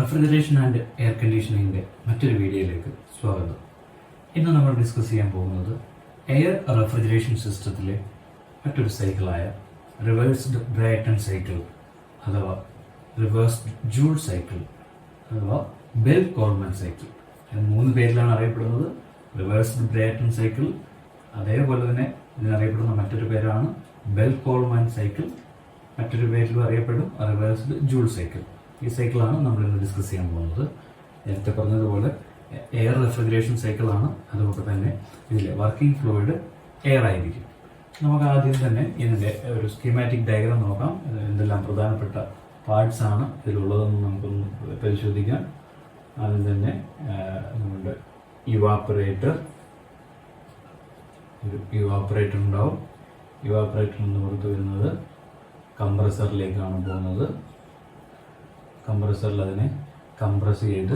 Refrigeration and air കണ്ടീഷനിങ്ങിൻ്റെ മറ്റൊരു വീഡിയോയിലേക്ക് സ്വാഗതം. ഇന്ന് നമ്മൾ ഡിസ്കസ് ചെയ്യാൻ പോകുന്നത് എയർ റെഫ്രിജറേഷൻ സിസ്റ്റത്തിലെ മറ്റൊരു സൈക്കിളായ റിവേഴ്സ്ഡ് ബ്രൈറ്റൺ സൈക്കിൾ അഥവാ റിവേഴ്സ്ഡ് ജൂൾ സൈക്കിൾ അഥവാ ബെൽ കോൾമാൻ സൈക്കിൾ. മൂന്ന് പേരിലാണ് അറിയപ്പെടുന്നത്. റിവേഴ്സ്ഡ് ബ്രൈറ്റൺ സൈക്കിൾ, അതേപോലെ തന്നെ ഇതിനറിയപ്പെടുന്ന മറ്റൊരു പേരാണ് ബെൽ കോൾമാൻ സൈക്കിൾ, മറ്റൊരു പേരിലും അറിയപ്പെടും റിവേഴ്സ്ഡ് ജൂൾ സൈക്കിൾ. ഈ സൈക്കിളാണ് നമ്മൾ ഇന്ന് ഡിസ്കസ് ചെയ്യാൻ പോകുന്നത്. നേരത്തെ പറഞ്ഞതുപോലെ എയർ റെഫ്രിജറേഷൻ സൈക്കിളാണ്. അതുകൊണ്ട് തന്നെ ഇതിലെ വർക്കിംഗ് ഫ്ലൂയിഡ് എയർ ആയിരിക്കും. നമുക്ക് ആദ്യം തന്നെ ഇതിൻ്റെ ഒരു സ്കീമാറ്റിക് ഡയഗ്രാം നോക്കാം. എന്തെല്ലാം പ്രധാനപ്പെട്ട പാർട്സ് ആണ് ഇതിലുള്ളതെന്ന് നമുക്കൊന്ന് പരിശോധിക്കാം. ആദ്യം തന്നെ നമ്മുടെ ഇവാപ്പറേറ്റർ ഉണ്ടാവും. ഇവാപ്പറേറ്ററിൽ നിന്ന് പുറത്ത് വരുന്നത് കംപ്രസറിലേക്കാണ് പോകുന്നത്. കംപ്രസറിൽ അതിനെ കംപ്രസ് ചെയ്ത്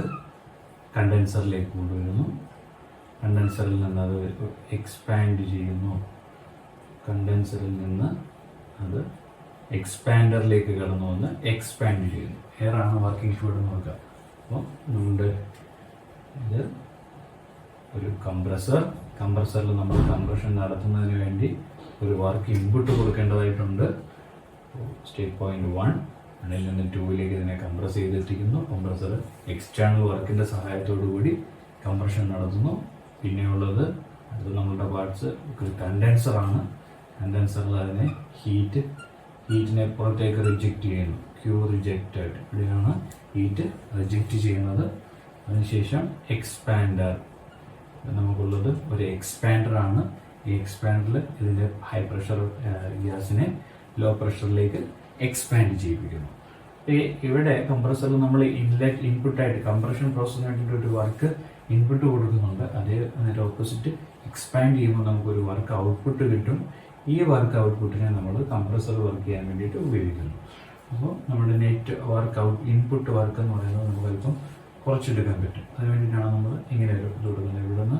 കണ്ടൻസറിലേക്ക് കൊണ്ടുവരുന്നു. കണ്ടൻസറിൽ നിന്ന് അത് എക്സ്പാൻഡ് ചെയ്യുന്നു. കണ്ടൻസറിൽ നിന്ന് അത് എക്സ്പാൻഡറിലേക്ക് കടന്നു വന്ന് എക്സ്പാൻഡ് ചെയ്യുന്നു. എയർ ആണ് വർക്കിംഗ് ഫ്ലൂയിഡ് എന്ന് നോക്കുക. അപ്പോൾ നമ്മുടെ ഇത് ഒരു കംപ്രസറിൽ നമ്മൾ കംപ്രഷൻ നടത്തുന്നതിന് വേണ്ടി ഒരു വർക്ക് ഇൻപുട്ട് കൊടുക്കേണ്ടതായിട്ടുണ്ട്. സ്റ്റേറ്റ് പോയിന്റ് 1 അതിൽ നിന്ന് 2ലേക്ക് ഇതിനെ കംപ്രസ് ചെയ്തെത്തിക്കുന്നു. കംപ്രസർ എക്സ്റ്റേണൽ വർക്കിൻ്റെ സഹായത്തോടു കൂടി കംപ്രഷൻ നടത്തുന്നു. പിന്നെയുള്ളത് അത് നമ്മളുടെ പാർട്സ് കണ്ടൻസറാണ്. കണ്ടൻസറിൽ അതിനെ ഹീറ്റിനെ പുറത്തേക്ക് റിജക്റ്റ് ചെയ്യുന്നു. ക്യൂ റിജക്റ്റഡ്, ഇവിടെയാണ് ഹീറ്റ് റിജക്റ്റ് ചെയ്യുന്നത്. അതിനുശേഷം എക്സ്പാൻഡർ, നമുക്കുള്ളത് ഒരു എക്സ്പാൻഡറാണ്. ഈ എക്സ്പാൻഡറിൽ ഇതിൻ്റെ ഹൈ പ്രഷർ ഗ്യാസിനെ ലോ പ്രഷറിലേക്ക് എക്സ്പാൻഡ് ചെയ്യിപ്പിക്കുന്നു. ഇവിടെ കംപ്രസറിൽ നമ്മൾ ഇൻപുട്ടായിട്ട് കംപ്രഷൻ പ്രോസസ്സിന് വേണ്ടിയിട്ട് ഒരു വർക്ക് ഇൻപുട്ട് കൊടുക്കുന്നുണ്ട്. അതിൻ്റെ ഓപ്പോസിറ്റ് എക്സ്പാൻഡ് ചെയ്യുമ്പോൾ നമുക്കൊരു വർക്ക് ഔട്ട്പുട്ട് കിട്ടും. ഈ വർക്ക് ഔട്ട്പുട്ടിനെ നമ്മൾ കംപ്രസർ വർക്ക് ചെയ്യാൻ വേണ്ടിയിട്ട് ഉപയോഗിക്കുന്നു. അപ്പോൾ നമ്മുടെ നെറ്റ് വർക്ക് ഇൻപുട്ട് വർക്ക് എന്ന് പറയുന്നത് നമുക്ക് അല്പം കുറച്ചെടുക്കാൻ പറ്റും. അതിന് വേണ്ടിയിട്ടാണ് നമ്മൾ ഇങ്ങനെ ഒരു ഇത് കൊടുക്കുന്നത്. ഇവിടെ നിന്ന്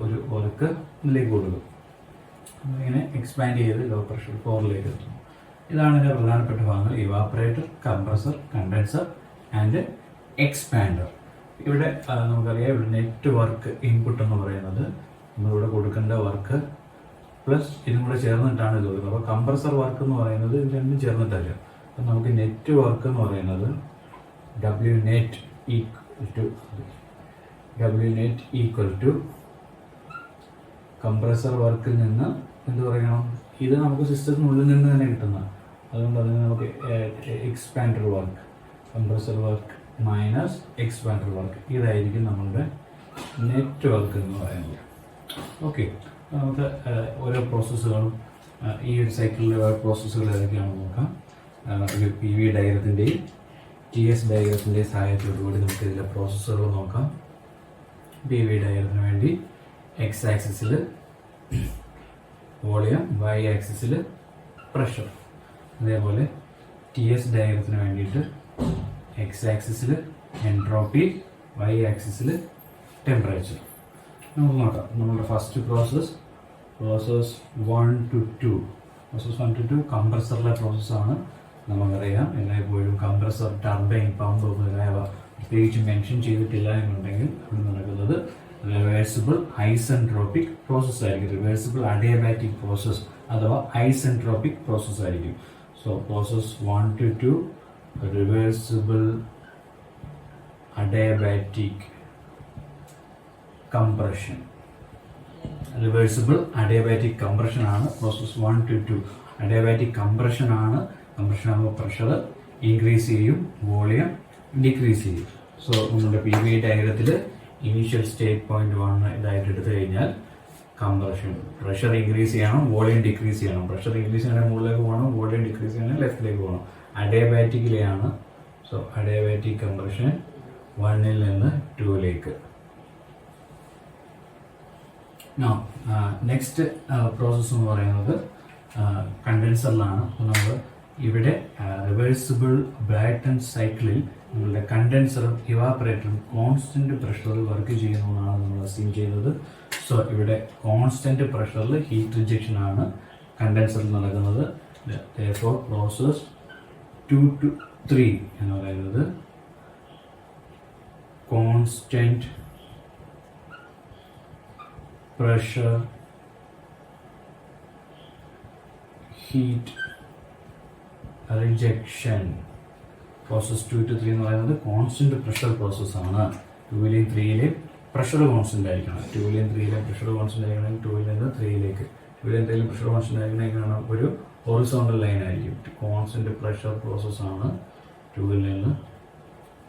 ഒരു വർക്ക് ഇതിലേക്ക് കൊടുക്കും. ഇങ്ങനെ എക്സ്പാൻഡ് ചെയ്ത് ലോ പ്രഷർ 4ലേക്ക് എത്തുന്നു. ഇതാണ് ഇതിൻ്റെ പ്രധാനപ്പെട്ട ഭാഗങ്ങൾ: evaporator, compressor, condenser and expander. ഇവിടെ നമുക്കറിയാം, ഇവിടെ നെറ്റ് വർക്ക് ഇൻപുട്ട് എന്ന് പറയുന്നത് നമ്മളിവിടെ കൊടുക്കേണ്ട വർക്ക് പ്ലസ് ഇതും കൂടെ ചേർന്നിട്ടാണ് ഇത് കൊടുക്കുന്നത്. അപ്പോൾ കംപ്രസർ വർക്ക് എന്ന് പറയുന്നത് ഇത് രണ്ടും ചേർന്നിട്ടല്ല. അപ്പം നമുക്ക് നെറ്റ് വർക്ക് എന്ന് പറയുന്നത് W net equal to compressor വർക്കിൽ നിന്ന് എന്ത് പറയണം, ഇത് നമുക്ക് സിസ്റ്റത്തിനുള്ളിൽ നിന്ന് തന്നെ കിട്ടുന്നതാണ്. അതുകൊണ്ട് അതിന് നമുക്ക് expander work, compressor work minus expander work, ഇതായിരിക്കും നമ്മളുടെ നെറ്റ് വർക്ക് എന്ന് പറയുന്നത്. ഓക്കെ, നമുക്ക് ഓരോ പ്രോസസ്സുകളും ഈ ഒരു സൈക്കിളിലെ പ്രോസസ്സുകൾ ഏതൊക്കെയാണെന്ന് നോക്കാം. ഒരു PV ഡയഗ്രത്തിൻ്റെയും TS ഡയഗ്രത്തിൻ്റെയും സഹായത്തോടുകൂടി നമുക്ക് ഇതിലെ പ്രോസസ്സുകൾ നോക്കാം. PV ഡയഗ്രത്തിന് വേണ്ടി എക്സ് ആക്സിസിൽ വോളിയം, Y ആക്സിസിൽ പ്രഷർ. അതേപോലെ TS ഡയഗ്രത്തിന് വേണ്ടിയിട്ട് എക്സ് ആക്സിസിൽ എൻട്രോപ്പി, Y ആക്സിസിൽ ടെമ്പറേച്ചർ. നമുക്ക് നോക്കാം. നമ്മുടെ ഫസ്റ്റ് പ്രോസസ് 1 to 2 കംപ്രസറിലെ പ്രോസസ്സാണ്. നമുക്കറിയാം, എല്ലായ്പ്പോഴും കംപ്രസർ, ടർബൈൻ, പമ്പ് മുതലായവ പ്രത്യേകിച്ച് മെൻഷൻ ചെയ്തിട്ടില്ല എന്നുണ്ടെങ്കിൽ അവിടെ നടക്കുന്നത് റിവേഴ്സിബിൾ ഐസെൻട്രോപിക് പ്രോസസ് ആയിരിക്കും. റിവേഴ്സിബിൾ അഡിയബാറ്റിക് പ്രോസസ് അഥവാ ഐസെൻട്രോപിക് പ്രോസസ് ആയിരിക്കും. So process 1 to 2 reversible adiabatic compression. Reversible adiabatic compression ആണ് പ്രോസസ് 1 to 2. അഡിയബാറ്റിക് കംപ്രഷൻ ആണ്. കംപ്രഷൻ ആകുമ്പോൾ പ്രഷർ ഇൻക്രീസ് ചെയ്യും, വോളിയം ഡിക്രീസ് ചെയ്യും. സോ നമ്മുടെ PV ഡയഗ്രത്തിൽ ഇനീഷ്യൽ സ്റ്റേറ്റ് പോയിന്റ് 1 ഇതായിട്ട് എടുത്തു കഴിഞ്ഞാൽ കംപ്രഷൻ പ്രഷർ ഇൻക്രീസ് ചെയ്യണം, വോളിയം ഡിക്രീസ് ചെയ്യണം. പ്രഷർ ഇൻക്രീസ് ചെയ്യണമെങ്കിൽ മുകളിലേക്ക് പോകണം, വോളിയം ഡിക്രീസ് ചെയ്യണമെങ്കിൽ ലെഫ്റ്റിലേക്ക് പോകണം. അഡിയബാറ്റിക്കിലെയാണ്. സോ അഡിയബാറ്റിക് കംപ്രഷൻ 1ൽ നിന്ന് 2ലേക്ക്. നെക്സ്റ്റ് പ്രോസസ്സ് എന്ന് പറയുന്നത് കണ്ടൻസറിലാണ്. അപ്പോൾ നമ്മൾ ഇവിടെ റിവേഴ്സിബിൾ ബ്രൈറ്റൺ സൈക്കിളിൽ നമ്മളുടെ കണ്ടൻസറും ഇവാപ്പറേറ്ററും കോൺസ്റ്റന്റ് പ്രഷറിൽ വർക്ക് ചെയ്യുന്നതാണ് നമ്മൾ അസ്യൂം ചെയ്യുന്നത്. സോ ഇവിടെ കോൺസ്റ്റന്റ് പ്രഷറിൽ ഹീറ്റ് റിജക്ഷൻ ആണ് കണ്ടൻസറിൽ നടക്കുന്നത്. പ്രോസസ് 2 to 3 എന്ന് പറയുന്നത് constant pressure heat rejection. Process 2 to 3 എന്ന് പറയുന്നത് കോൺസ്റ്റന്റ് പ്രഷർ പ്രോസസ്സാണ്. 2ലെയും 3ലെയും പ്രഷർ കോൺസ്റ്റന്റ് ആയിരിക്കണം. 2ലെയും 3ലെയും പ്രഷർ കോൺസ്റ്റന്റ് ആയിരിക്കണം. 2ൽ നിന്ന് 3ലേക്ക് 2ലെയും 3ലെയും പ്രഷർ കോൺസ്റ്റന്റ് ആയിരിക്കണം. ഒരു ഹൊറിസോണ്ടൽ ലൈൻ ആയിരിക്കും. കോൺസ്റ്റന്റ് പ്രഷർ പ്രോസസ്സാണ് 2ൽ നിന്ന്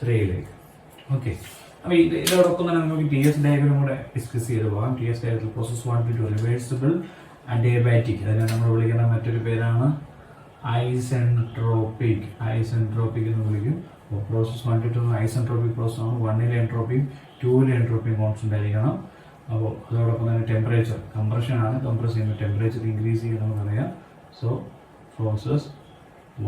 3ലേക്ക്. ഓക്കെ, അപ്പോൾ ഇതോടൊപ്പം തന്നെ നമുക്ക് ടി എസ് ഡയഗ്രം കൂടെ ഡിസ്കസ് ചെയ്ത് പോകാം. ടി എസ് ഡയഗ്രത്തിൽ പ്രോസസ് 1 to 2 റിവേഴ്സിബിൾ അഡിയബാറ്റിക്, അതിനെ നമ്മൾ വിളിക്കുന്ന മറ്റൊരു പേരാണ് ഐസെൻട്രോപിക്. ഐസെൻട്രോപിക് എന്ന് വിളിക്കും. പ്രോസസ് 1 to 2 ഐസെൻട്രോപിക് പ്രോസസ് ആണ്. 1ലെ എൻട്രോപ്പിയും 2ലെ എൻട്രോപ്പിയും കോൺസ്റ്റന്റ് ആയിരിക്കണം. അപ്പോൾ അതോടൊപ്പം തന്നെ ടെമ്പറേച്ചർ, കംപ്രഷൻ ആണ്, കംപ്രസ് ചെയ്യുമ്പോൾ ടെമ്പറേച്ചർ ഇൻക്രീസ് ചെയ്യണമെന്ന് പറയാം. സോ പ്രോസസ്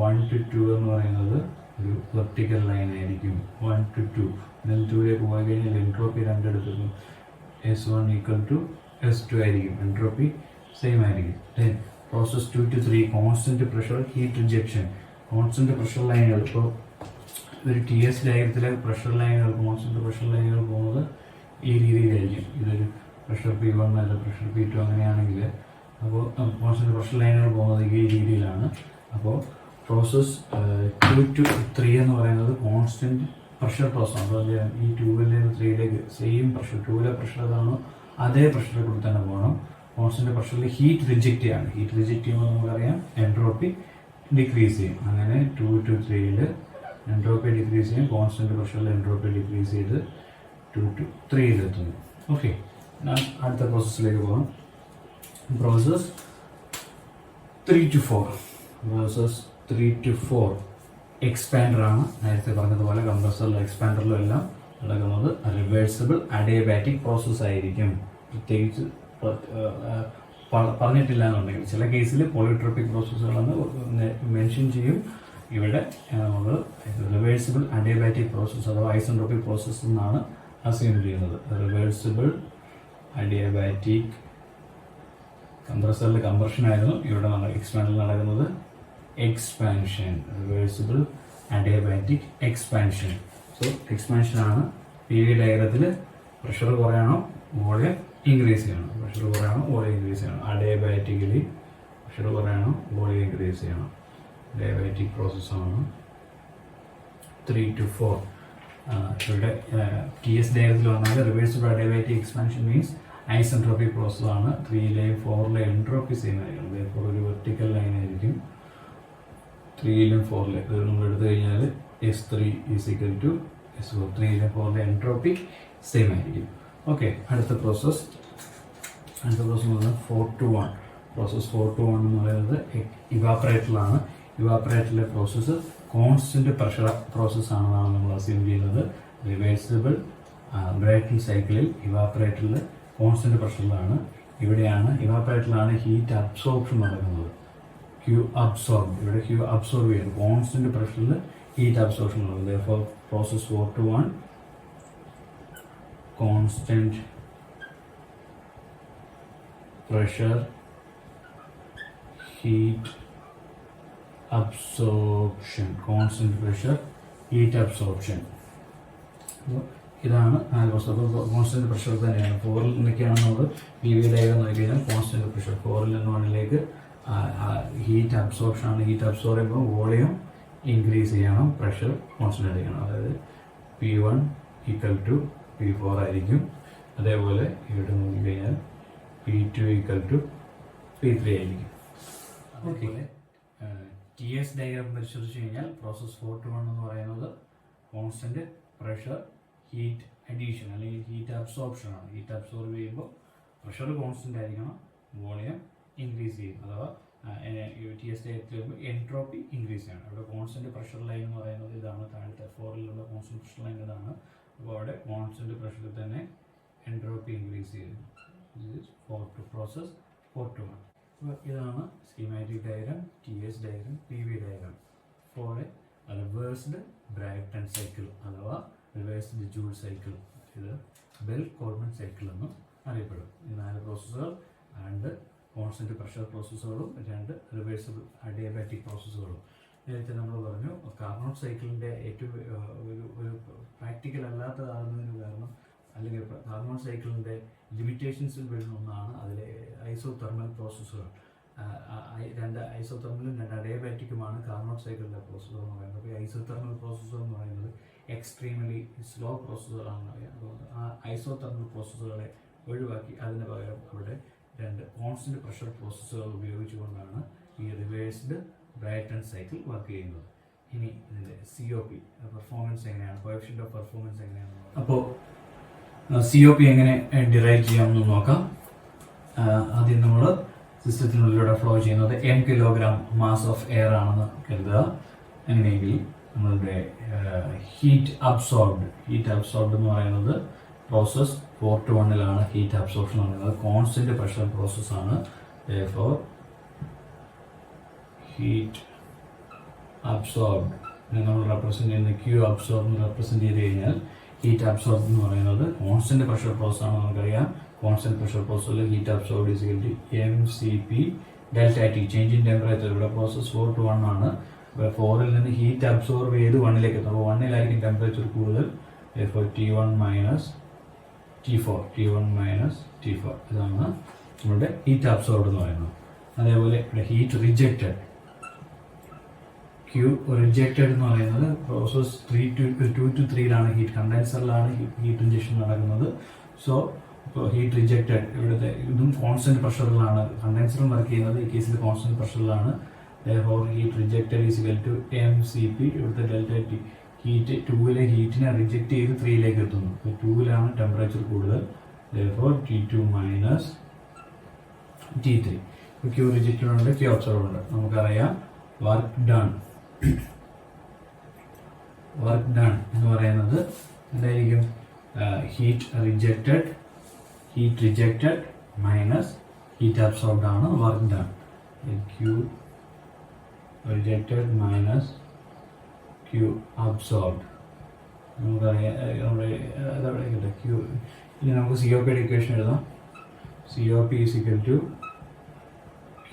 1 to 2 എന്ന് പറയുന്നത് ഒരു വെർട്ടിക്കൽ ലൈൻ ആയിരിക്കും. 1 to 2 ഇതിൽ 2ലേക്ക് പോയി കഴിഞ്ഞാൽ എൻട്രോപ്പി രണ്ടെടുക്കുന്നു. S1 = S2 ആയിരിക്കും. എൻട്രോപ്പി സെയിം ആയിരിക്കും. Then process 2 to 3 constant pressure heat rejection. Constant pressure ലൈനുകൾ, ഇപ്പോൾ ഒരു ടി എസ് ഡയഗ്രത്തിലെ പ്രഷർ ലൈനുകൾ, കോൺസ്റ്റന്റ് പ്രഷർ ലൈനുകൾ പോകുന്നത് ഈ രീതിയിലായിരിക്കും. ഇതൊരു പ്രഷർ P1 അല്ല പ്രഷർ P2 അങ്ങനെയാണെങ്കിൽ അപ്പോൾ കോൺസ്റ്റന്റ് പ്രഷർ ലൈനുകൾ പോകുന്നത് ഈ രീതിയിലാണ്. അപ്പോൾ പ്രോസസ് 2 to 3 എന്ന് പറയുന്നത് കോൺസ്റ്റന്റ് പ്രഷർ പ്രോസസ്. അപ്പോൾ ഈ 2ൽ നിന്ന് 3ലേക്ക് സെയിം പ്രഷർ, 2ലെ പ്രഷർ ഏതാണോ അതേ പ്രഷറിൽ കൂടി തന്നെ പോകണം. കോൺസ്റ്റന്റ് പ്രഷറിൽ ഹീറ്റ് റിജക്റ്റ് ചെയ്യാണ്. ഹീറ്റ് റിജക്റ്റ് ചെയ്യുമ്പോൾ നമുക്കറിയാം എൻട്രോപ്പി ഡിക്രീസ് ചെയ്യും. അങ്ങനെ 2 to 3ൽ എൻട്രോപ്പി ഡിക്രീസ് ചെയ്യും. കോൺസ്റ്റന്റ് പ്രഷറിൽ എൻട്രോപ്പി ഡിക്രീസ് ചെയ്ത് 2 to 3ൽ എത്തുന്നു. ഓക്കെ, ഞാൻ അടുത്ത പ്രോസസ്സിലേക്ക് പോകാം. Process 3 to 4. Process 3 to 4 expander ആണ്. നേരത്തെ പറഞ്ഞതുപോലെ കംപ്രസറിലും എക്സ്പാൻഡറിലും എല്ലാം നടക്കുന്നത് റിവേഴ്സിബിൾ അഡിയബാറ്റിക് പ്രോസസ് ആയിരിക്കും. പ്രത്യേകിച്ച് പറഞ്ഞിട്ടില്ല എന്നുണ്ടെങ്കിൽ ചില കേസിൽ പോളിട്രോപ്പിക് പ്രോസസ്സുകളെന്ന് മെൻഷൻ ചെയ്യും. ഇവിടെ നമ്മൾ റിവേഴ്സിബിൾ അഡിയബാറ്റിക് പ്രോസസ് അഥവാ ഐസെൻട്രോപിക് പ്രോസസ് എന്നാണ് അസ്യൂം ചെയ്യുന്നത്. റിവേഴ്സിബിൾ അഡിയബാറ്റിക്, കംപ്രസറിൽ കംപ്രഷൻ ആയിരുന്നു, ഇവിടെ നമ്മൾ എക്സ്പാൻഡറിൽ നടക്കുന്നത് expansion. Reversible adiabatic expansion. So expansion ആണ്. പി വി ഡയഗ്രത്തിൽ പ്രഷർ കുറയണം, വോളിയം ഇൻക്രീസ് ചെയ്യണം. പ്രഷർ കുറയണം, വോളിയം ഇൻക്രീസ് ചെയ്യണം. അഡിയബാറ്റിക്കലി പ്രഷർ കുറയണം, വോളിയം ഇൻക്രീസ് ചെയ്യണം. അഡിയബാറ്റിക് പ്രോസസ്സാണ് 3 to 4. ഇവിടെ ടി എസ് ഡയഗ്രത്തിൽ വന്നാൽ reversible adiabatic expansion means isentropic പ്രോസസ്സാണ്. 3ലെയും 4ലെയും എൻട്രോപ്പി സെയിം ആയിരിക്കും. ഇപ്പോൾ ഒരു വെർട്ടിക്കൽ ലൈൻ ആയിരിക്കും 3ലും 4ലും. ഇത് നമ്മൾ എടുത്തു കഴിഞ്ഞാൽ S3 = S4. 3ലും 4ലും എൻട്രോപ്പി സെയിം ആയിരിക്കും. ഓക്കെ, അടുത്ത പ്രോസസ് എന്ന് പറയുന്നത് 4 to 1. പ്രോസസ് 4 to 1 എന്ന് പറയുന്നത് ഇവാപ്പറേറ്ററിലാണ്. ഇവാപ്പറേറ്ററിലെ പ്രോസസ്സ് കോൺസ്റ്റന്റ് പ്രഷർ പ്രോസസ്സാണെന്നാണ് നമ്മൾ അസ്യൂം ചെയ്യുന്നത്. റിവേഴ്സിബിൾ ബ്രൈറ്റൺ സൈക്കിളിൽ ഇവാപ്പറേറ്ററിൽ കോൺസ്റ്റന്റ് പ്രഷറിലാണ്. ഇവാപ്പറേറ്ററിലാണ് ഹീറ്റ് അബ്സോർപ്ഷൻ നടക്കുന്നത്. Q അബ്സോർബ്, ഇവിടെ Q അബ്സോർബ് ചെയ്യുന്നു. കോൺസ്റ്റന്റ് പ്രഷറിൽ ഹീറ്റ് അബ്സോർപ്ഷൻ നടക്കുന്നത്. therefore process 4 to 1 constant pressure heat absorption. Constant pressure heat absorption. ഇതാണ് കോൺസ്റ്റന്റ് പ്രഷർ തന്നെയാണ്. 4ൽ നിന്നൊക്കെയാണെന്നുള്ളത് പി വി ഡയഗ്രം നോക്കി കഴിഞ്ഞാൽ കോൺസ്റ്റന്റ് പ്രഷർ 4ൽ നിന്ന് 1ലേക്ക് ഹീറ്റ് അബ്സോർപ്ഷൻ ആണ്. ഹീറ്റ് അബ്സോർബ് ചെയ്യുമ്പോൾ വോളിയം ഇൻക്രീസ് ചെയ്യണം, പ്രഷർ കോൺസ്റ്റന്റ് ആയിരിക്കണം. അതായത് P1 = P4 ആയിരിക്കും. അതേപോലെ ഇവിടെ നോക്കിക്കഴിഞ്ഞാൽ P2 = P3 ആയിരിക്കും. അതേപോലെ ടി എസ് ഡയഗ്രാം പരിശോധിച്ച് കഴിഞ്ഞാൽ പ്രോസസ് 4 to 1 എന്ന് പറയുന്നത് കോൺസ്റ്റന്റ് പ്രഷർ ഹീറ്റ് അഡീഷൻ അല്ലെങ്കിൽ ഹീറ്റ് അബ്സോർപ്ഷൻ ആണ്. ഹീറ്റ് അബ്സോർബ് ചെയ്യുമ്പോൾ പ്രഷർ കോൺസ്റ്റന്റ് ആയിരിക്കണം, വോളിയം ഇൻക്രീസ് ചെയ്യും. അഥവാ ടി എസ് ഡയഗ്രത്തിൽ എൻട്രോപ്പി ഇൻക്രീസ് ചെയ്യണം. അവിടെ കോൺസ്റ്റന്റ് പ്രഷർ ലൈൻ എന്ന് പറയുന്നത് ഇതാണ്. താഴത്തെ 4ലുള്ള കോൺസ്റ്റന്റ് പ്രഷർ ലൈൻ ഇതാണ്. അപ്പോൾ അവിടെ കോൺസ്റ്റന്റ് പ്രഷറിൽ തന്നെ എൻട്രോപ്പി ഇൻക്രീസ് ചെയ്യുന്നു. Process 4 to 1. അപ്പോൾ ഇതാണ് schematic diagram, T S diagram, P V diagram for a reversed Brayton cycle അഥവാ റിവേഴ്സ്ഡ് ജൂൾ സൈക്കിൾ. ഇത് ബെൽ കോൾമൻ സൈക്കിൾ എന്നും അറിയപ്പെടും. ഈ 4 പ്രോസസ്സുകൾ, 2 കോൺസ്റ്റന്റ് പ്രഷർ പ്രോസസ്സുകളും 2 റിവേഴ്സിബിൾ അഡിയബാറ്റിക് പ്രോസസ്സുകളും. നേരത്തെ നമ്മൾ പറഞ്ഞു കാർനോട്ട് സൈക്കിളിൻ്റെ ഏറ്റവും ഒരു പ്രാക്ടിക്കൽ അല്ലാത്തതാകുന്നതിന് കാരണം അല്ലെങ്കിൽ കാർനോട്ട് സൈക്കിളിൻ്റെ ലിമിറ്റേഷൻസിൽ വരുന്ന ഒന്നാണ് അതിലെ ഐസോതെർമൽ പ്രോസസ്സുകൾ. രണ്ട് ഐസോതെർമലും രണ്ട് അഡിയബാറ്റിക്കുമാണ് കാർനോട്ട് സൈക്കിളിൻ്റെ പ്രോസസ്സർ എന്ന് പറയുന്നത്. അപ്പോൾ ഈ ഐസോതെർമൽ പ്രോസസ്സർ എന്ന് പറയുന്നത് എക്സ്ട്രീംലി സ്ലോ പ്രോസസ്സറാണെന്ന് പറയാം. അതുകൊണ്ട് ആ ഐസോതെർമൽ പ്രോസസ്സുകളെ ഒഴിവാക്കി അതിന് പകരം അവിടെ രണ്ട് കോൺസ്റ്റന്റ് പ്രഷർ പ്രോസസ്സുകൾ ഉപയോഗിച്ചുകൊണ്ടാണ് ഈ റിവേഴ്സ്ഡ് ബ്രൈറ്റൺ സൈക്കിൾ വർക്ക് ചെയ്യുന്നത്. ഇനി ഇതിൻ്റെ COP പെർഫോമൻസ് എങ്ങനെയാണ്, കോഎഫിഷ്യന്റ് ഓഫ് പെർഫോമൻസ് എങ്ങനെയാണെന്ന് നോക്കാം. അപ്പോൾ COP എങ്ങനെ ഡിറൈവ് ചെയ്യാമെന്ന് നോക്കാം. ആദ്യം നമ്മൾ സിസ്റ്റത്തിനുള്ളിലൂടെ ഫ്ലോ ചെയ്യുന്നത് m kilogram mass of air ആണെന്ന് കരുതുക. അങ്ങനെയെങ്കിൽ നമ്മളുടെ ഹീറ്റ് അബ്സോർബ്ഡ് എന്ന് പറയുന്നത് പ്രോസസ് 4:1 ഹീറ്റ് അബ്സോർപ്ഷൻ എന്ന് പറയുന്നത് കോൺസ്റ്റന്റ് പ്രഷർ പ്രോസസ്സാണ്. therefore ഹീറ്റ് അബ്സോർബ്ഡ് നമ്മൾ റെപ്രസെന്റ് ചെയ്യുന്ന Q അബ്സോർബ് റെപ്രസെന്റ് ചെയ്ത് കഴിഞ്ഞാൽ ഹീറ്റ് അബ്സോർബ് എന്ന് പറയുന്നത് കോൺസ്റ്റന്റ് പ്രഷർ പ്രോസസ് ആണ്. നമുക്കറിയാം കോൺസ്റ്റന്റ് പ്രഷർ പ്രോസസ്സിൽ heat absorb is equal to mCp delta T. Change in temperature ഇവിടെ പ്രോസസ് 4:1 ആണ്. 4ൽ നിന്ന് ഹീറ്റ് അബ്സോർബ് ചെയ്ത് 1ലേക്ക് എത്തും. അപ്പോൾ 1ലായിരിക്കും ടെമ്പറേച്ചർ കൂടുതൽ. therefore T1 മൈനസ് T4 ഇതാണ് നമ്മുടെ ഹീറ്റ് അബ്സോർബ് എന്ന് പറയുന്നത്. അതേപോലെ ഇവിടെ ഹീറ്റ് റിജക്റ്റഡ് Q റിജക്റ്റഡ് എന്ന് പറയുന്നത് പ്രോസസ് 2 to 3 ഹീറ്റ് കണ്ടൻസറിലാണ് ഹീറ്റ് ഇഞ്ചക്ഷൻ നടക്കുന്നത്. സോ ഇപ്പോൾ ഹീറ്റ് റിജക്റ്റഡ് ഇവിടുത്തെ ഇതും കോൺസ്റ്റന്റ് പ്രഷറിലാണ് കണ്ടൻസറും വർക്ക് ചെയ്യുന്നത്. ഈ കേസിൽ കോൺസ്റ്റന്റ് പ്രഷറിലാണ്. therefore heat rejected is equal to mCp ഇവിടുത്തെ ഡെൽറ്റ T. ഹീറ്റ് 2ലെ ഹീറ്റിനെ റിജക്റ്റ് ചെയ്ത് 3ലേക്ക് എത്തുന്നു. അപ്പോൾ 2ലാണ് ടെമ്പറേച്ചർ കൂടുതൽ. therefore T2 minus T3. Q rejected ഉണ്ട്, Q അബ്സോർബ് ഉണ്ട്. നമുക്കറിയാം വർക്ക് ഡൺ എന്ന് പറയുന്നത് എന്തായിരിക്കും? Heat rejected minus heat absorbed ആണ് work done. Q rejected minus Q absorbed. നമുക്കറിയാം നമ്മുടെ Q. ഇനി നമുക്ക് COP ഇക്വേഷൻ എഴുതാം. COP is equal to Q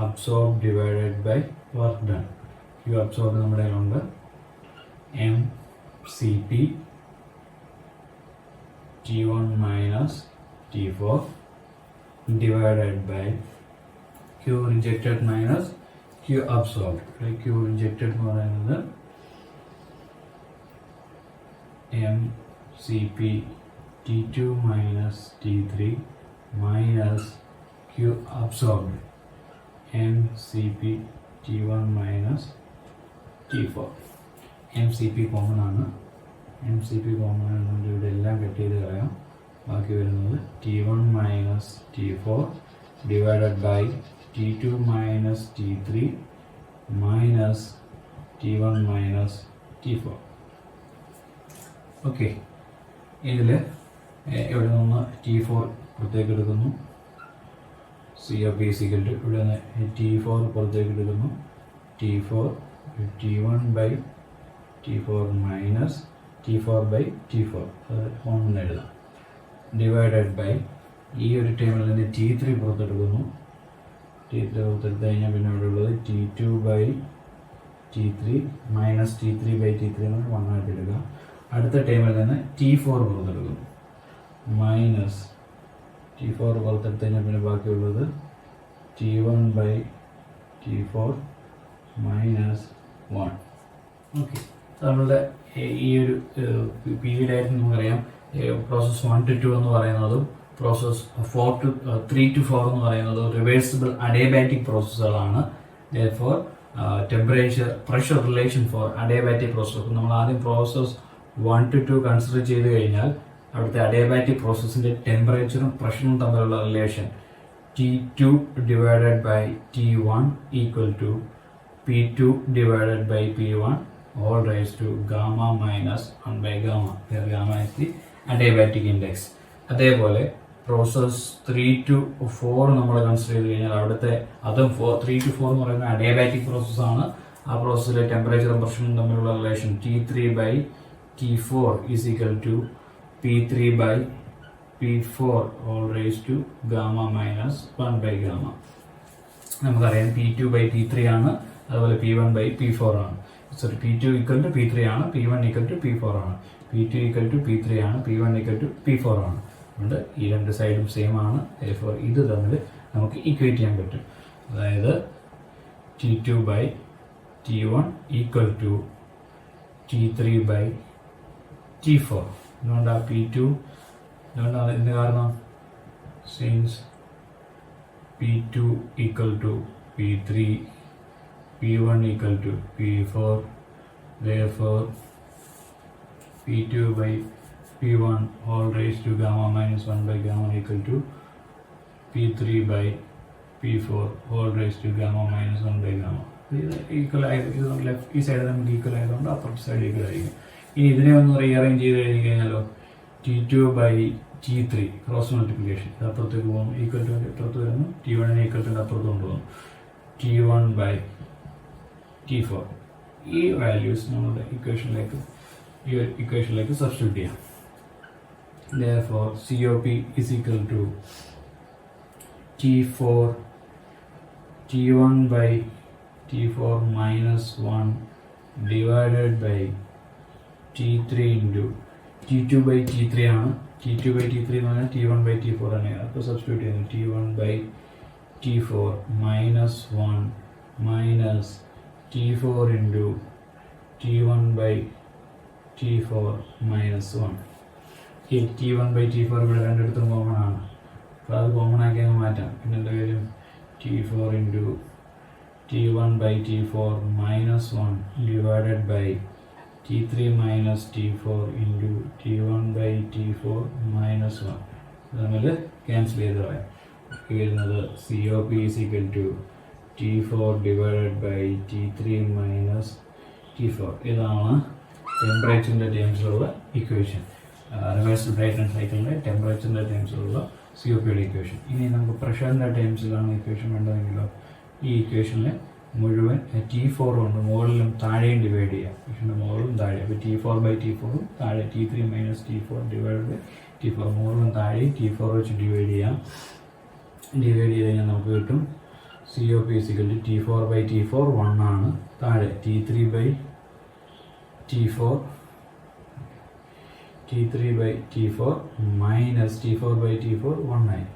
absorb divided by work done. Q absorb നമ്മുടെ കയ്യിലുണ്ട് mCp T1 minus T4 divided by Q rejected minus Q absorb. Q rejected എന്ന് പറയുന്നത് mCp T2 minus T3 minus Q absorb mCp T1 minus T4. mCp common ആണ്. ഇവിടെ എല്ലാം cut ചെയ്ത് കളയാം. ബാക്കി വരുന്നത് T1 minus T4 divided by T2 minus T3 minus T1 minus T4. Okay, ഇതിൽ ഇവിടെ നിന്ന് T4 പുറത്തേക്ക് എടുക്കുന്നു. COP ഈക്വൽ ടു ഇവിടെ നിന്ന് T4 പുറത്തേക്ക് എടുക്കുന്നു. T1 by T4 minus T4 by T4 അത് ഒന്ന് എഴുതാം. ഡിവൈഡഡ് ബൈ ഈ ഒരു ടേമിൽ നിന്ന് T3 പുറത്തെടുക്കുന്നു. T3 പുറത്തെടുത്ത് കഴിഞ്ഞാൽ പിന്നെ ഇവിടെ ഉള്ളത് T2 by T3 minus T3 by T3 എന്ന് 1 ആയിട്ട് എടുക്കുക. അടുത്ത ടേമിൽ നിന്ന് T4 പുറത്തെടുക്കുന്നു. മൈനസ് T4 പുറത്തെടുത്ത് കഴിഞ്ഞാൽ പിന്നെ ബാക്കിയുള്ളത് T1 by T4 minus 1. Okay, നമ്മളുടെ ഈ ഒരു പീരീഡ് ആയിട്ട് നമുക്കറിയാം പ്രോസസ് 1 to 2 എന്ന് പറയുന്നതും പ്രോസസ് 3 to 4 എന്ന് പറയുന്നതും റിവേഴ്സിബിൾ അഡിയബാറ്റിക് പ്രോസസ്സുകളാണ്. therefore temperature pressure relation for adiabatic process. നമ്മൾ ആദ്യം പ്രോസസ് 1 to 2 കൺസിഡർ ചെയ്ത് കഴിഞ്ഞാൽ അവിടുത്തെ അഡിയബാറ്റിക് പ്രോസസ്സിന്റെ ടെമ്പറേച്ചറും പ്രഷറും തമ്മിലുള്ള relation T2 divided by T1 equal to P2 divided by P1 all raised to gamma minus 1 by gamma, where gamma is the adiabatic index. അതേപോലെ process 3 to 4 നമ്മൾ കൺസിഡർ ചെയ്ത് കഴിഞ്ഞാൽ അവിടുത്തെ അതും 3 to 4 എന്ന് പറയുന്നത് അഡിയബാറ്റിക് പ്രോസസ്സാണ്. ആ പ്രോസസ്സിലെ ടെമ്പറേച്ചറും പ്രഷറും തമ്മിലുള്ള relation T3 by T4 is equal to P3 by P4 all raised to gamma minus 1 by gamma. നമുക്കറിയാം P2 ബൈ P3 ആണ്, അതുപോലെ P1 ബൈ P4 ആണ്. Sorry P2 equal to P3 ആണ്, P1 ഈക്വൽ ടു P4 ആണ്. P2 equal to P3 ആണ്, P1 equal to P4 ആണ്. അതുകൊണ്ട് ഈ രണ്ട് സൈഡും സെയിം ആണ്. therefore ഇത് തമ്മിൽ നമുക്ക് ഇക്വേറ്റ് ചെയ്യാൻ പറ്റും. അതായത് T2 by T1 equal to T3 by T4. എന്തുകൊണ്ടാണ് P2, എന്തുകൊണ്ടാണ് ഇതിന് കാരണം? Since P2 equal to P3, P1 equal to P4, therefore P2 by P1 all raised to gamma minus 1 by gamma equal to P3 by P4 all raised to gamma minus 1 by gamma. Equal ആയത് ഇത് left ഈ side നമുക്ക് equal ആയതുകൊണ്ട് അപ്പുറത്തെ side equal ആയിരിക്കും. ഇനി ഇതിനെ ഒന്ന് റീഅറേഞ്ച് ചെയ്ത് കഴിഞ്ഞ് കഴിഞ്ഞാലോ T2 by T3 cross multiplication ഇത് അപ്പുറത്തേക്ക് പോകും, ഈക്വൽ ടു അപ്പുറത്ത് വരുന്നു, T1 ഈക്വൽ ടു അപ്പുറത്ത് കൊണ്ടുപോകും, T1 by T4. ഈ വാല്യൂസ് നമ്മുടെ ഇക്വേഷനിലേക്ക് സബ്സ്റ്റിറ്റ്യൂട്ട് ചെയ്യാം. therefore COP is equal to T1 by T4 minus 1 divided by T3 into T2 by T3 ആണ്. T2 by T3 എന്ന് പറഞ്ഞാൽ T1 by T4 ആണ്. അപ്പോൾ സബ്സ്റ്റിറ്റ്യൂട്ട് ചെയ്യുന്നു T1 by T4 minus 1 minus T4 into T1 by T4 minus 1. ഈ T1 by T4 ഇവിടെ രണ്ടിടത്തും common ആണ്. അപ്പോൾ അത് കോമൺ ആക്കി അങ്ങ് മാറ്റാം. പിന്നെ എന്താ കാര്യം? T4 into T1 by T4 minus 1 divided by T3 minus T4 into T1 by T4 minus 1. ഇത് നമ്മൾ ക്യാൻസൽ ചെയ്ത് കളയാം. വരുന്നത് COP is equal to T4 divided by T3 minus T4. ഇതാണ് ടെമ്പറേച്ചറിൻ്റെ ടേംസിലുള്ള ഇക്വേഷൻ. റിവേഴ്സ് ബ്രൈറ്റൺ സൈക്കിളിൻ്റെ ടെമ്പറേച്ചറിൻ്റെ ടേംസിലുള്ള COPയുടെ ഇക്വേഷൻ. ഇനി നമുക്ക് പ്രഷറിൻ്റെ ടേംസിലാണ് equation വേണ്ടതെങ്കിലോ ഈ ഇക്വേഷനിൽ മുഴുവൻ T4 കൊണ്ട് മുകളിലും താഴെയും ഡിവൈഡ് ചെയ്യാം. ഇക്വേഷൻ്റെ മുകളിലും താഴെ. അപ്പോൾ T4 by T4 താഴെ, T3 minus T4 divided by T4 മുകളിലും താഴെയും T4 വെച്ച് ഡിവൈഡ് ചെയ്യാം. ഡിവൈഡ് ചെയ്ത് കഴിഞ്ഞാൽ നമുക്ക് കിട്ടും COP is equal to T4 by T4 1 ആണ്. താഴെ T3 by T4 by T4 minus T4 by T4 1 ആയി.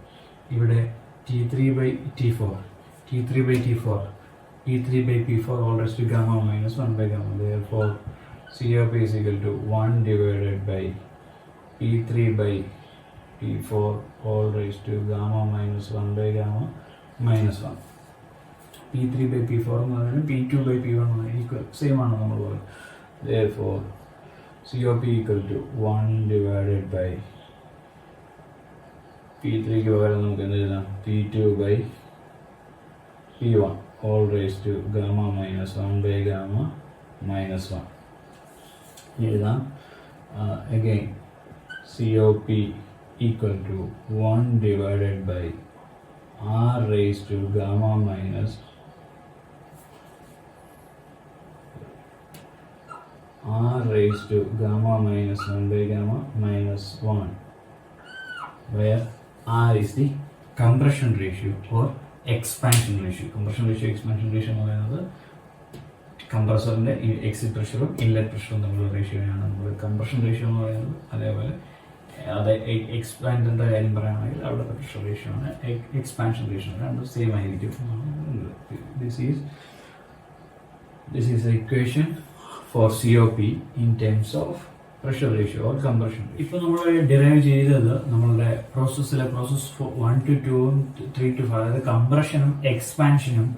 ഇവിടെ T3 by T4 P3 by P4 all raised to gamma minus 1 by gamma. Therefore COP is equal to 1 divided by P3 by P4 all raised to gamma minus 1 by gamma minus 1. P3 by P4 എന്ന് പറയുന്നത് P2 by P1 equal same ആണ് നമ്മൾ പറയുന്നത്. therefore COP equal to 1 divided by P3ക്ക് പകരം നമുക്ക് എന്ത് എഴുതാം? P2 by P1 all raised to gamma minus 1 by gamma minus 1 എഴുതാം. again COP equal to 1 divided by R raised to gamma minus 1 by gamma minus 1, where R is the compression ratio or expansion ratio. Compression ratio, expansion ratio എന്ന് പറയുന്നത് കംപ്രസറിൻ്റെ exit പ്രഷറും inlet പ്രഷറും തമ്മിലുള്ള റേഷ്യോയാണ് നമ്മൾ compression ratio എന്ന് പറയുന്നത്. അതേപോലെ അത് എക്സ്പാൻഡിൻ്റെ കാര്യം പറയുകയാണെങ്കിൽ അവിടുത്തെ പ്രഷർ റേഷ്യോ ആണ്, എക്സ്പാൻഷൻ റേഷ്യോ രണ്ടും സെയിം ആയിരിക്കും. This is A equation for COP in terms of pressure ratio or compression. ഇപ്പോൾ നമ്മൾ ഡിറൈവ് ചെയ്തത് നമ്മളുടെ പ്രോസസ് 1 to 2 3 to 5 അതായത് കംപ്രഷനും എക്സ്പാൻഷനും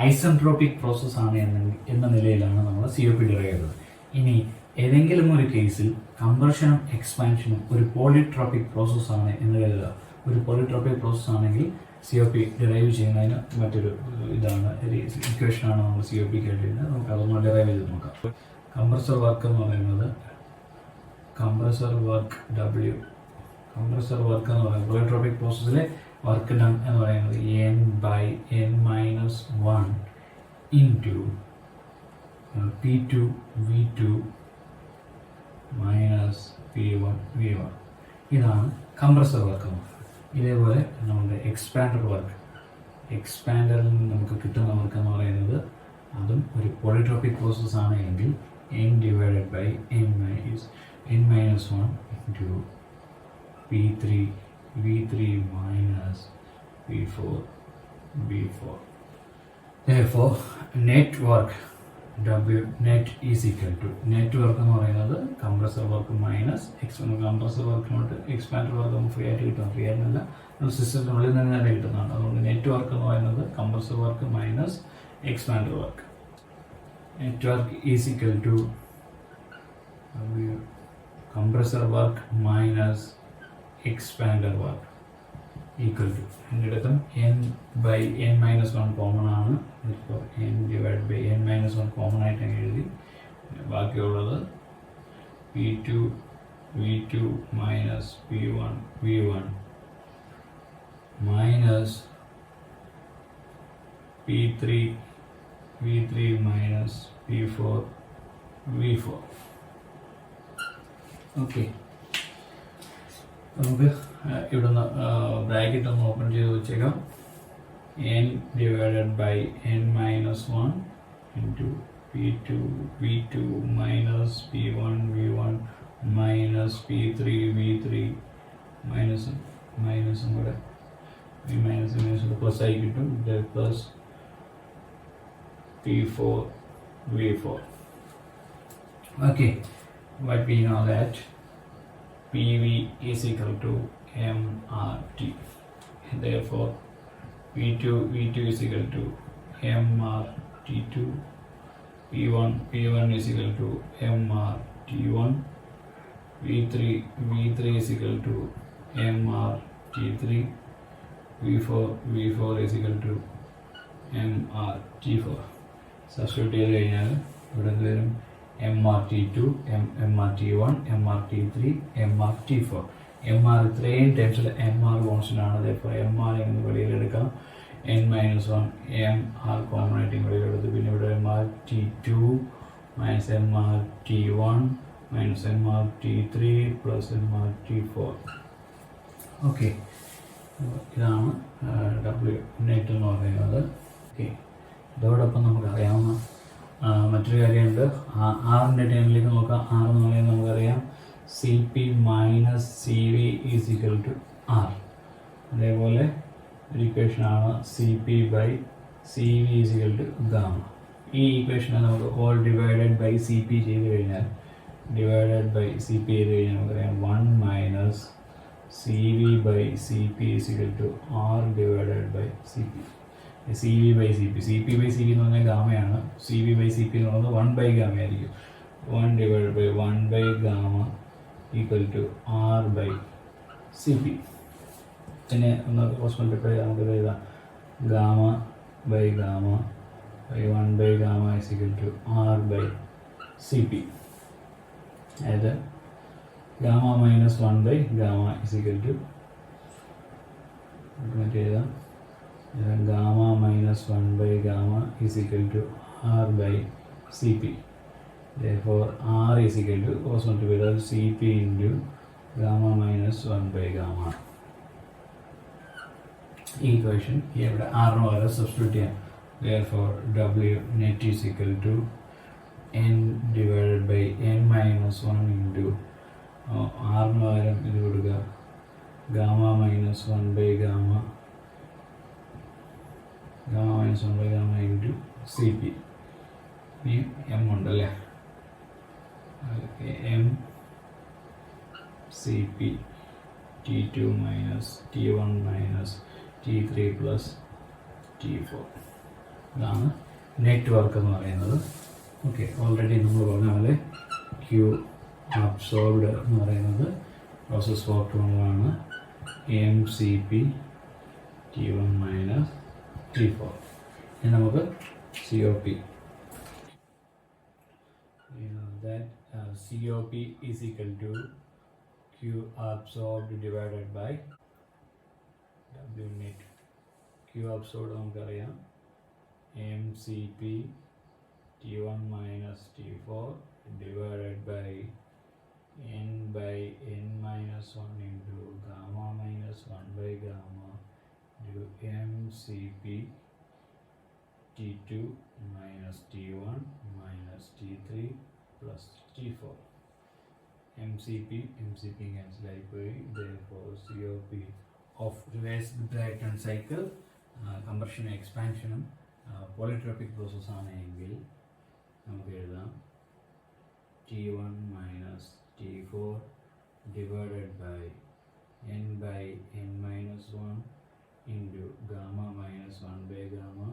ഐസെൻട്രോപിക് പ്രോസസ് ആണ് എന്ന നിലയിലാണ് നമ്മൾ COP ഡിറൈവ് ചെയ്തത്. ഇനി ഏതെങ്കിലും ഒരു കേസിൽ കംപ്രഷനും എക്സ്പാൻഷനും ഒരു പോളിട്രോപിക് പ്രോസസ് ആണ് എന്ന് കരുതുക. ഒരു പോളിട്രോപിക് പ്രോസസ് ആണെങ്കിൽ COP ഡിറൈവ് ചെയ്യുന്നതിന് മറ്റൊരു ഇതാണ് ഇക്വേഷനാണ് നമ്മൾ COP കേട്ടിരുന്നത്. നമുക്ക് അതൊന്ന് ഡിറൈവ് ചെയ്ത് നോക്കാം. കംപ്രസർ വർക്ക് എന്ന് പറയുന്നത് കംപ്രസർ വർക്ക് എന്ന് പറയുന്നത് പോളിട്രോപിക് പ്രോസസ്സിലെ വർക്ക് ഡൺ എന്ന് പറയുന്നത് N/N-1 into P2 V2 minus P1 V1. ഇതാണ് കംപ്രസർ വർക്ക്. ഇതേപോലെ നമ്മുടെ എക്സ്പാൻഡറിൽ നിന്ന് നമുക്ക് കിട്ടുന്ന വർക്ക് എന്ന് പറയുന്നത് അതും ഒരു പോളിട്രോപ്പിക് പ്രോസസ് ആണ് എങ്കിൽ n divided by n minus 1 into v3 minus v4. Therefore net work W net is equal to net work എന്ന് പറയുന്നത് കംപ്രസർ വർക്ക് മൈനസ് കംപ്രസർ വർക്കിനോട്ട് എക്സ്പാൻഡർ വർക്ക് നമുക്ക് ഫ്രീ ആയിട്ട് കിട്ടും. ഫ്രീ ആയിട്ടല്ല, സിസ്റ്റത്തിനുള്ളിൽ നിന്ന് തന്നെ കിട്ടുന്നതാണ്. അതുകൊണ്ട് നെറ്റ് വർക്ക് എന്ന് പറയുന്നത് compressor work minus expander work. Net work is equal to compressor work minus expander work equal to എൻ്റെ അടുത്തും n by n minus 1 common ആണ്. ഇപ്പോൾ n divide by n minus 1 common ആയിട്ട് അങ്ങ് എഴുതി. ബാക്കിയുള്ളത് v2 minus v1 minus v3 minus v4. Okay, നമുക്ക് ഇവിടുന്ന് ബ്രാക്കറ്റ് ഒന്ന് ഓപ്പൺ ചെയ്ത് വെച്ചേക്കാം. n divided by n minus 1 into v2 minus v1 minus v3 മൈനസും കൂടെ മൈനസ് പ്ലസ് ആയി കിട്ടും. Plus v4. Okay, but we know that PV is equal to MRT. Therefore, V2 is equal to MRT2. P1 is equal to MRT1. V3 is equal to MRT3. V4 is equal to MRT4. Substitute ചെയ്ത് കഴിഞ്ഞാൽ ഇവിടെ വരും MRT2, MRT1, MRT3, MRT4. MR ഇത്രയും ടൈംസിൽ MR constant ആണ്. അതേപോലെ MR എന്ന് വെളിയിലെടുക്കാം. n minus 1 MR common ആയിട്ട് വെളിയിലെടുത്ത് പിന്നെ ഇവിടെ MRT2 minus MRT1 minus MRT3 plus MRT4. Okay, ഇതാണ് W നെറ്റ് എന്ന് പറയുന്നത്. ഓക്കെ, ഇതോടൊപ്പം നമുക്കറിയാവുന്ന മറ്റൊരു കാര്യമുണ്ട്. ആറിൻ്റെ ടൈമിലേക്ക് നോക്കാം. ആർ എന്ന് പറയുന്നത് നമുക്കറിയാം CP minus CV is equal to R. അതേപോലെ ഒരു ഇക്വേഷനാണ് CP by CV is equal to gamma. ഈ ഇക്വേഷനെ നമുക്ക് ഓൾ ഡിവൈഡഡ് ബൈ CP ചെയ്ത് കഴിഞ്ഞാൽ നമുക്കറിയാം 1 minus CV by CP is equal to R divided by CP. CV by CP എന്ന് പറഞ്ഞാൽ ഗാമയാണ്. CV ബൈ CP എന്ന് പറയുന്നത് 1 ബൈ ഗാമ ആയിരിക്കും. 1 divide by 1 by gamma equal to R by CP. പിന്നെ ഒന്ന് ക്രോസ് മൾട്ടിപ്ലൈ ചെയ്താൽ നമുക്ക് എഴുതാം gamma by 1 by gamma is equal to R by CP. അതായത് gamma minus 1 by gamma is equal to എഴുതാം gamma minus 1 by gamma is equal to R by CP. Therefore, R is equal to cos multiplied CP into gamma minus 1 by gamma. Equation here R no other substitute. Therefore, W net is equal to n divided by n minus 1 into R no other gamma minus 1 by gamma minus 1 by gamma into CP. ഇനി M ഉണ്ടല്ലേ, M CP T2 minus T1 minus T3 plus T4. ഇതാണ് net work എന്ന് പറയുന്നത്. Okay, already നമ്മൾ പറഞ്ഞ പോലെ Q absorbed എന്ന് പറയുന്നത് പ്രോസസ് വർക്ക് ആണ്. MCP T1 minus T4. ഇനി നമുക്ക് COP. That COP is equal to Q absorbed divided by W net. Q absorbed നമുക്കറിയാം MCP T1 minus T4 divided by n minus 1 into gamma minus 1 by gamma into MCP T2 minus T1 minus T3 plus T4. MCP cancel ആയിപ്പോയി. Therefore COP of reverse Brayton cycle കംപ്രഷനും എക്സ്പാൻഷനും polytropic process ആണെങ്കിൽ നമുക്ക് എഴുതാം T1 minus T4 divided by n minus 1 into gamma minus 1 by gamma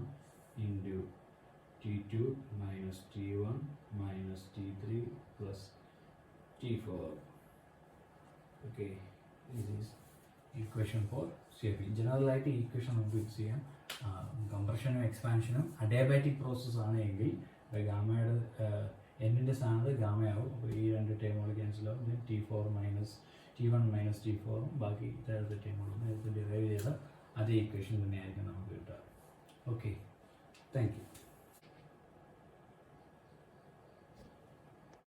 into T2 minus T1 minus T3 plus T4. Okay, this is equation for CFE. ജനറലായിട്ട് ഈ equation നമുക്ക് use ചെയ്യാം. കംപ്രഷനും എക്സ്പാൻഷനും adiabatic process ആണെങ്കിൽ ഗാമയുടെ എന്നിൻ്റെ സ്ഥാനത്ത് ഗാമയാവും. അപ്പോൾ ഈ രണ്ട് ടേമുകൾ ക്യാൻസൽ ആവും. T4 minus T1 minus T4 ബാക്കി ഇത്തരത്തെ ടേമുകളും നേരത്തെ ഡിറൈവ് ചെയ്ത അതേ ഇക്വേഷൻ തന്നെയായിരിക്കും നമുക്ക് കിട്ടുക. Okay, thank you.